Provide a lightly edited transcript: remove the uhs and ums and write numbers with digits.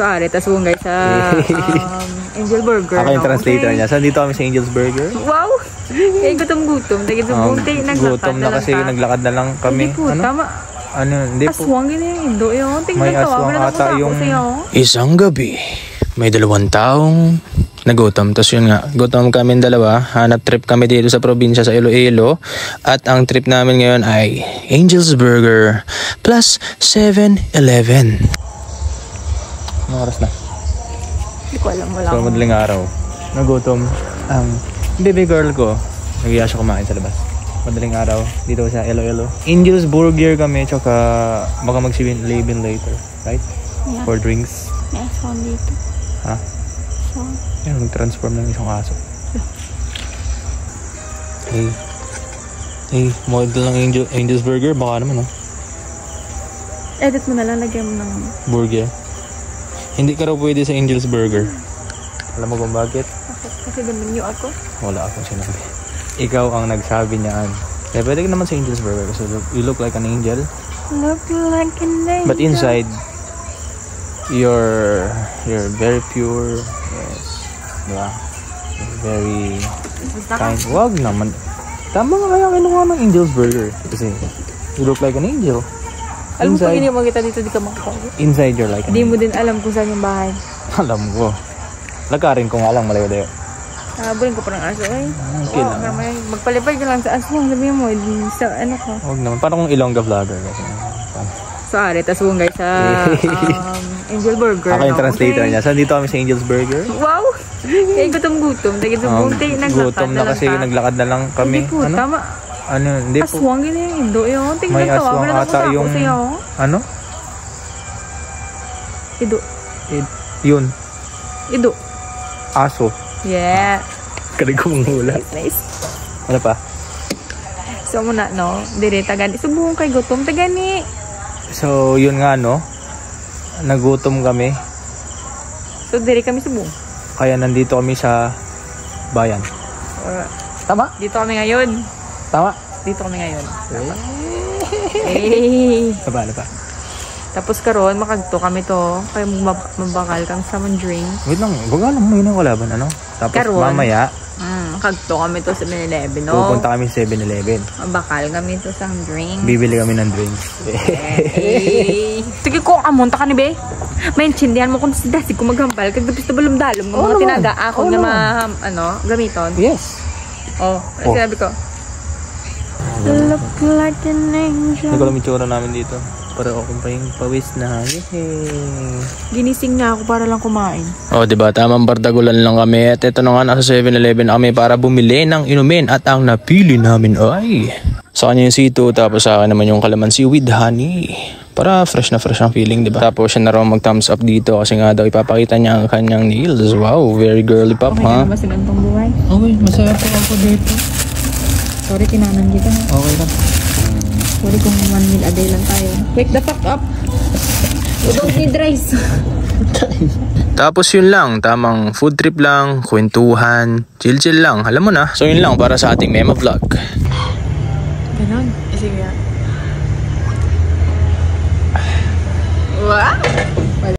Sorry, tasong guys sa Angel Burger. Ako yung translator niya. Saan dito kami sa Angel's Burger? Wow! Eh, gutom-gutom. Gutom na kasi naglakad na lang kami. Hindi po, tama. Hindi po. Aswang yun yung Indo yun. May aswang ata yung... Isang gabi, may 2 taong nagutom. Tapos yun nga, gutom kami dalawa. Hanap trip kami dito sa probinsya sa Iloilo. At ang trip namin ngayon ay Angel's Burger plus 7-Eleven. Anong oras na? Hindi ko alam, wala. So, madaling araw. Nagutom ang baby girl ko. Nag-iya siya kumain sa labas. Madaling araw, dito sa Iloilo. Angel's Burger kami, tsaka baka mag-7-Eleven later. Right? Yeah. For drinks. May aswang dito. Ha? Aswang. Yan, mag-transform ng isang aso. Yeah. Hey, model ng Angel's Burger. Baka naman, Edit mo na lang, lagyan mo ng... burger. Hindi ka raw pwede sa Angel's Burger. Alam mo kung bakit? Kasi demonyo ako. Wala akong sinabi. Ikaw ang nagsabi niyan. Eh, pwede ka naman sa Angel's Burger kasi you look like an angel. Look like an angel. But inside, you're very pure. Yes. Diba? Very kind. Wag naman. Tama nga kaya kinuha ng Angel's Burger. Kasi you look like an angel. Alam mo pag hindi mo kita dito, di ka makakawin. Inside you're like an Hindi mo din alam kung saan yung bahay. Alam ko. Lagarin ko nga lang malayo-layo. Habulin ko pa ng aso eh. Okay lang. Magpalipay ka lang sa aso. Sabihin mo, sa ano ko. Huwag naman. Parang kung Ilongga vlogger. Kasi, sorry, tasong guys sa Angel Burger. ako yung translator niya. Saan dito kami sa Angel's Burger? Wow! Eh, gutom-gutom. Gutom na kasi naglakad na lang kami. Hindi po, tama. Hindi po. Aswang yun yung Indo yun. May aswang ata yung... Ano? Ido. Yun. Ido. Aso. Yeah. Kalig ko mong hula. Nice. Ano pa? So muna, no? Dire, tagani. Subuhong kay gutom. Tagani. So, yun nga, no? Nagutom kami. So, dire kami subuhong. Kaya nandito kami sa bayan. Tama? Dito kami ngayon. Tama? Dito kami ngayon. Hey. Ano pa? Tapos karon makagto kami to. Kaya mabakal kami sa mga drink. Wait lang. Baga lang may nang kalaban, ano? Tapos karon, mamaya, makagto kami to sa 7-Eleven, no? pupunta kami sa 7-Eleven. Mabakal kami to sa drink. Bibili kami ng drinks. Hey. Sige ko, amunta ka ni be. May intindihan mo kung dasig ko maghambal. Kagdapis na balong-dalom. Mga tinaga ako na gamiton. Yes. Sinabi ko. Look like an angel. Hindi ko alam yung tsura namin dito. Para akong pawis na. Yehey. Ginising nga ako para lang kumain. Diba? Tamang bardagulan lang kami. At ito na nga, nasa 7-Eleven kami para bumili ng inumin. At ang napili namin ay... sa kanya yung sito, tapos sa akin naman yung kalamansi with honey. Para fresh na fresh ang feeling, diba? Tapos siya na raw mag-thumbs up dito kasi nga daw ipapakita niya ang kanyang nails. Wow, very girly pop, ha? Okay, masinantong buhay. Okay, masaya po ako dito. Sorry, tinanan kita, ha? Okay lang. Sorry kung 1 meal a day lang tayo. Wake the fuck up! We don't need rice. Tapos yun lang, tamang food trip lang, kwentuhan, chill-chill lang, alam mo na. So yun lang para sa ating memo vlog. Ganon? Sige. Wow!